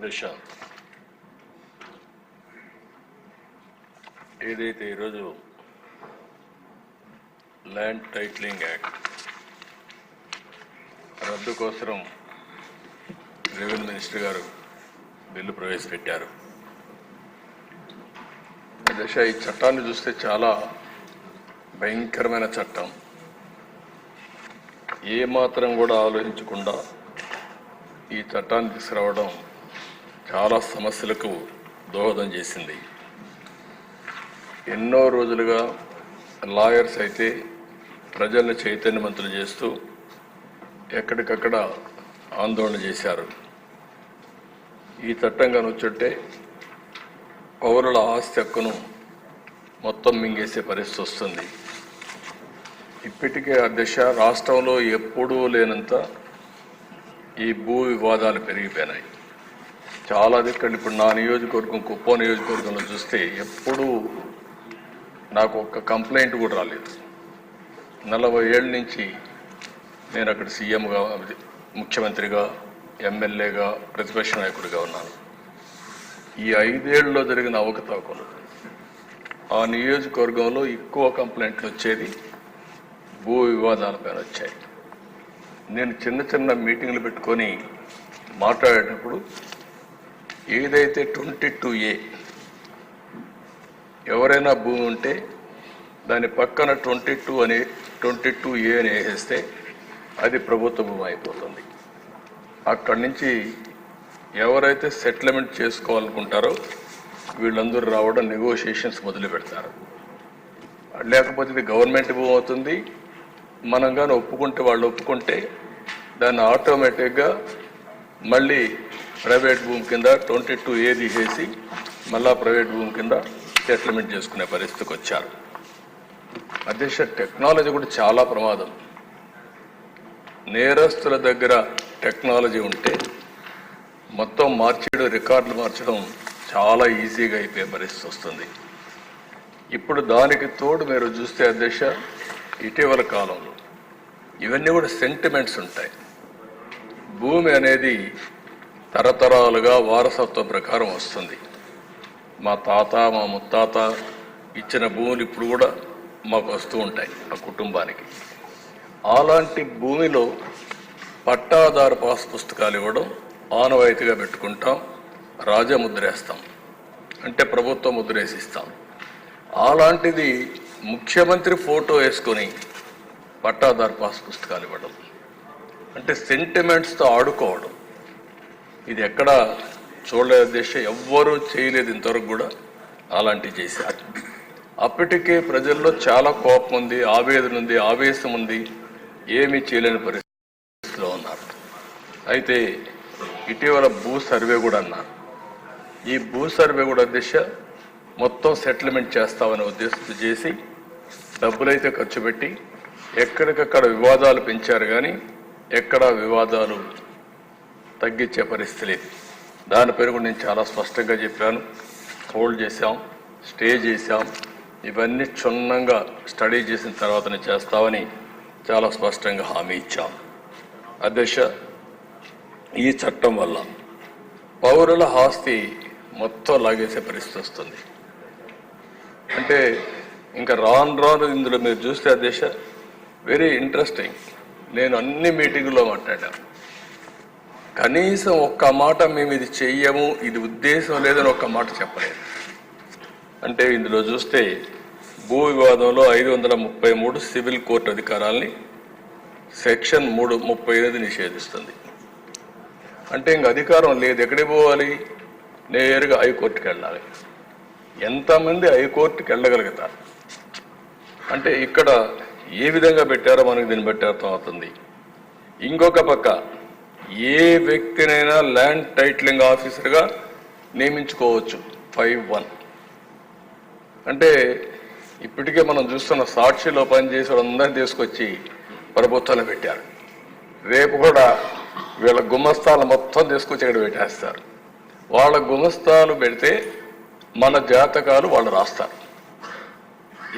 దశ ఏదైతే ఈరోజు ల్యాండ్ టైటిలింగ్ యాక్ట్ రద్దు కోసం రెవెన్యూ మినిస్టర్ గారు బిల్లు ప్రవేశపెట్టారు. దశ ఈ చట్టాన్ని చూస్తే చాలా భయంకరమైన చట్టం. ఏమాత్రం కూడా ఆలోచించకుండా ఈ చట్టాన్ని తీసుకురావడం చాలా సమస్యలకు దోహదం చేసింది. ఎన్నో రోజులుగా లాయర్స్ అయితే ప్రజలను చైతన్యవంతులు చేస్తూ ఎక్కడికక్కడ ఆందోళన చేశారు. ఈ చట్టం కనుచుంటే పౌరుల ఆస్తి హక్కును మొత్తం మింగేసే పరిస్థితి వస్తుంది. ఇప్పటికే అధ్యక్ష రాష్ట్రంలో ఎప్పుడూ లేనంత ఈ భూ వివాదాలు పెరిగిపోయినాయి. చాలా దిక్కలు ఇప్పుడు నా నియోజకవర్గం కుప్పం నియోజకవర్గంలో చూస్తే ఎప్పుడూ నాకు ఒక్క కంప్లైంట్ కూడా రాలేదు. 40 ఏళ్ళ నుంచి నేను అక్కడ సీఎంగా, ముఖ్యమంత్రిగా, ఎమ్మెల్యేగా, ప్రతిపక్ష నాయకుడిగా ఉన్నాను. ఈ 5 ఏళ్లలో జరిగిన అవకతవకలు ఆ నియోజకవర్గంలో ఎక్కువ కంప్లైంట్లు వచ్చేది భూ వివాదాలపైన వచ్చాయి. నేను చిన్న చిన్న మీటింగ్లు పెట్టుకొని మాట్లాడేటప్పుడు ఏదైతే 22A ఎవరైనా భూమి ఉంటే దాని పక్కన 22A అని వేసేస్తే అది ప్రభుత్వ భూమి అయిపోతుంది. అక్కడి నుంచి ఎవరైతే సెటిల్మెంట్ చేసుకోవాలనుకుంటారో వీళ్ళందరూ రావడం, నెగోషియేషన్స్ మొదలు పెడతారు. లేకపోతే ఇది గవర్నమెంట్ భూమి అవుతుంది. మనం కానీ ఒప్పుకుంటే, వాళ్ళు ఒప్పుకుంటే దాన్ని ఆటోమేటిక్గా మళ్ళీ ప్రైవేట్ భూమి కింద 22A తీసేసి మళ్ళా ప్రైవేట్ భూమి కింద సెటిల్మెంట్ చేసుకునే పరిస్థితికి వచ్చారు. అధ్యక్ష టెక్నాలజీ కూడా చాలా ప్రమాదం. నేరస్తుల దగ్గర టెక్నాలజీ ఉంటే మొత్తం మార్చేయడం, రికార్డులు మార్చడం చాలా ఈజీగా అయిపోయే పరిస్థితి వస్తుంది. ఇప్పుడు దానికి తోడు మీరు చూస్తే అధ్యక్ష ఇటీవల కాలంలో ఇవన్నీ కూడా సెంటిమెంట్స్ ఉంటాయి. భూమి అనేది తరతరాలుగా వారసత్వ ప్రకారం వస్తుంది. మా తాత, మా ముత్తాత ఇచ్చిన భూములు ఇప్పుడు కూడా మాకు వస్తూ ఉంటాయి ఆ కుటుంబానికి. అలాంటి భూమిలో పట్టాదారు పాస్ పుస్తకాలు ఇవ్వడం ఆనవాయితీగా పెట్టుకుంటాం. రాజముద్రేస్తాం అంటే ప్రభుత్వం ముద్రేసిస్తాం. అలాంటిది ముఖ్యమంత్రి ఫోటో వేసుకొని పట్టాదారు పాస్ పుస్తకాలు ఇవ్వడం అంటే సెంటిమెంట్స్తో ఆడుకోవడం. ఇది ఎక్కడ చూడలేదు అధ్యక్ష, ఎవ్వరూ చేయలేదు ఇంతవరకు కూడా. అలాంటివి చేశారు. అప్పటికే ప్రజల్లో చాలా కోపం ఉంది, ఆవేదన ఉంది, ఆవేశం ఉంది, ఏమీ చేయలేని పరిస్థితిలో ఉన్నారు. అయితే ఇటీవల భూ సర్వే కూడా అన్నారు. ఈ భూ సర్వే కూడా అధ్యక్ష మొత్తం సెటిల్మెంట్ చేస్తామనే ఉద్దేశంతో చేసి డబ్బులైతే ఖర్చు పెట్టి ఎక్కడికక్కడ వివాదాలు పెంచారు, కానీ ఎక్కడా వివాదాలు తగ్గించే పరిస్థితి లేదు. దాని పేరు కూడా నేను చాలా స్పష్టంగా చెప్పాను. హోల్డ్ చేశాం, స్టే చేశాం, ఇవన్నీ క్షుణ్ణంగా స్టడీ చేసిన తర్వాతనే చేస్తామని చాలా స్పష్టంగా హామీ ఇచ్చాం. అధ్యక్ష ఈ చట్టం వల్ల పౌరుల ఆస్తి మొత్తం లాగేసే పరిస్థితి వస్తుంది. అంటే ఇంకా రాను ఇందులో మీరు చూస్తే అధ్యక్ష వెరీ ఇంట్రెస్టింగ్. నేను అన్ని మీటింగుల్లో మాట్లాడాను. కనీసం ఒక్క మాట మేము ఇది చెయ్యము, ఇది ఉద్దేశం లేదని ఒక్క మాట చెప్పలేదు. అంటే ఇందులో చూస్తే భూ వివాదంలో 533 సివిల్ కోర్టు అధికారాలని సెక్షన్ 338 నిషేధిస్తుంది. అంటే ఇంక అధికారం లేదు. ఎక్కడికి పోవాలి? నేరుగా హైకోర్టుకి వెళ్ళాలి. ఎంతమంది హైకోర్టుకి వెళ్ళగలుగుతారు? అంటే ఇక్కడ ఏ విధంగా పెట్టారో మనకు దీన్ని బట్టి అర్థమవుతుంది. ఇంకొక పక్క ఏ వ్యక్తినైనా ల్యాండ్ టైటిలింగ్ ఆఫీసర్గా నియమించుకోవచ్చు 5(1). అంటే ఇప్పటికే మనం చూస్తున్న సాక్షిలో పనిచేసే వాళ్ళందరినీ తీసుకొచ్చి ప్రభుత్వాలు పెట్టారు. రేపు కూడా వీళ్ళ గుమస్తాలు మొత్తం తీసుకొచ్చి ఇక్కడ పెట్టేస్తారు. వాళ్ళ గుమస్తాలు పెడితే మన జాతకాలు వాళ్ళు రాస్తారు.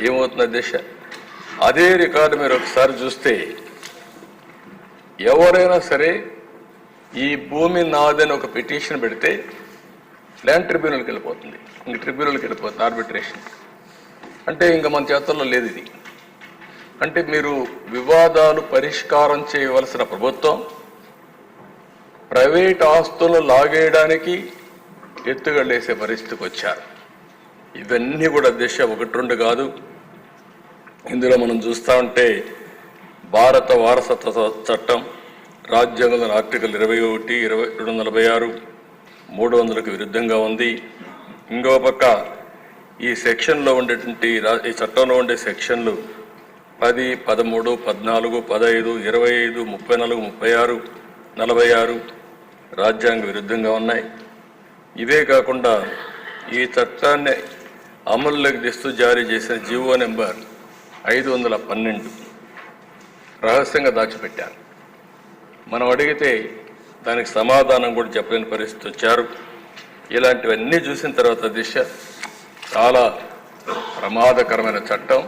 ఏమవుతుంది అధ్యక్ష? అదే రికార్డు మీరు ఒకసారి చూస్తే ఎవరైనా సరే ఈ భూమి నాదని ఒక పిటిషన్ పెడితే ల్యాండ్ ట్రిబ్యునల్కి వెళ్ళిపోతుంది, ఇంక ట్రిబ్యునల్కి వెళ్ళిపోతుంది, ఆర్బిట్రేషన్. అంటే ఇంకా మన చేతుల్లో లేదు ఇది. అంటే మీరు వివాదాలు పరిష్కారం చేయవలసిన ప్రభుత్వం ప్రైవేట్ ఆస్తులను లాగేయడానికి ఎత్తుగడేసే పరిస్థితికి వచ్చారు. ఇవన్నీ కూడా దిశ 1-2 కాదు. ఇందులో మనం చూస్తూ ఉంటే భారత వారసత్వ చట్టం రాజ్యాంగంలో ఆర్టికల్ 21, 246, 300కు విరుద్ధంగా ఉంది. ఇంకో పక్క ఈ సెక్షన్లో ఉండేటువంటి ఈ చట్టంలో ఉండే సెక్షన్లు 10, 13, 14, 15, 25, 34, 36, 46 రాజ్యాంగ విరుద్ధంగా ఉన్నాయి. ఇవే కాకుండా ఈ చట్టాన్ని అమల్లోకి తెస్తూ జారీ చేసిన జీవో నెంబర్ 512 రహస్యంగా దాచిపెట్టారు. మనం అడిగితే దానికి సమాధానం కూడా చెప్పలేని పరిస్థితి వచ్చారు. ఇలాంటివన్నీ చూసిన తర్వాత దిశ చాలా ప్రమాదకరమైన చట్టం.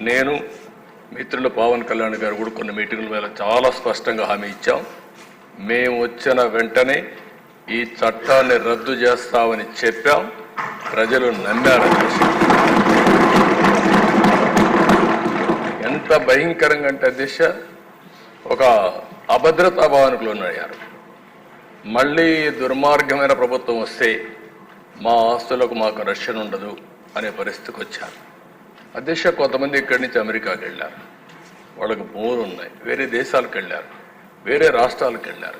నేను మిత్రులు పవన్ కళ్యాణ్ గారు కూడా కొన్ని మీటింగుల మీద చాలా స్పష్టంగా హామీ ఇచ్చాం. మేము వచ్చిన వెంటనే ఈ చట్టాన్ని రద్దు చేస్తామని చెప్పాం. ప్రజలు నమ్మారు. ఎంత భయంకరంగా అంటే దిశ ఒక అభద్రతా భావనకు లోనయ్యారు. మళ్ళీ దుర్మార్గమైన ప్రభుత్వం వస్తే మా ఆస్తులకు మాకు రక్షణ ఉండదు అనే పరిస్థితికి వచ్చారు. అధ్యక్ష కొంతమంది ఇక్కడి నుంచి అమెరికాకి వెళ్ళారు, వాళ్ళకు భూములు ఉన్నాయి, వేరే దేశాలకు వెళ్ళారు, వేరే రాష్ట్రాలకు వెళ్ళారు.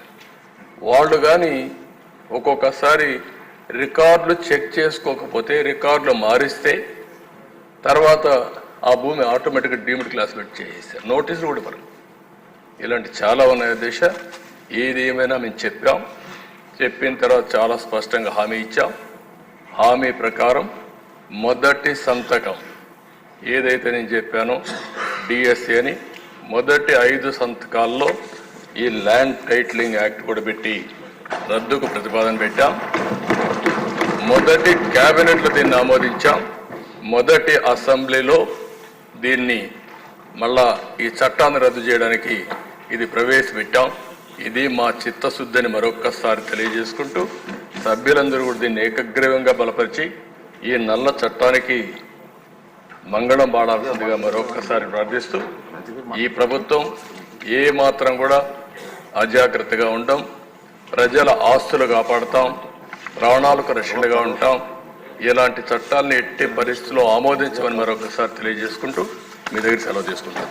వాళ్ళు కానీ ఒక్కొక్కసారి రికార్డులు చెక్ చేసుకోకపోతే, రికార్డులు మారిస్తే తర్వాత ఆ భూమి ఆటోమేటిక్గా డీమ్డ్ క్లాసిఫైడ్ చేసేస్తారు, నోటీసులు కూడా ఇవ్వరు. ఇలాంటి చాలా ఉన్నాయి దేశ. ఏది ఏమైనా మేము చెప్పాం, చెప్పిన తర్వాత చాలా స్పష్టంగా హామీ ఇచ్చాం. హామీ ప్రకారం మొదటి సంతకం ఏదైతే నేను చెప్పానో డిఎస్సి అని మొదటి 5 సంతకాల్లో ఈ ల్యాండ్ టైటిలింగ్ యాక్ట్ కూడా పెట్టి రద్దుకు ప్రతిపాదన పెట్టాం. మొదటి క్యాబినెట్లో దీన్ని ఆమోదించాం. మొదటి అసెంబ్లీలో దీన్ని మళ్ళా ఈ చట్టాన్ని రద్దు చేయడానికి ఇది ప్రవేశపెట్టాం. ఇది మా చిత్తశుద్ధిని మరొక్కసారి తెలియజేసుకుంటూ సభ్యులందరూ కూడా దీన్ని ఏకగ్రీవంగా బలపరిచి ఈ నల్ల చట్టానికి మంగళం పాడాల్సిందిగా మరొక్కసారి ప్రార్థిస్తూ, ఈ ప్రభుత్వం ఏ మాత్రం కూడా అజాగ్రత్తగా ఉండం, ప్రజల ఆస్తులు కాపాడుతాం, ప్రాణాలకు రక్షణగా ఉంటాం. ఇలాంటి చట్టాలను ఎట్టి పరిస్థితుల్లో ఆమోదించమని మరొకసారి తెలియజేసుకుంటూ మీ దగ్గర సెలవు తీసుకుంటాం.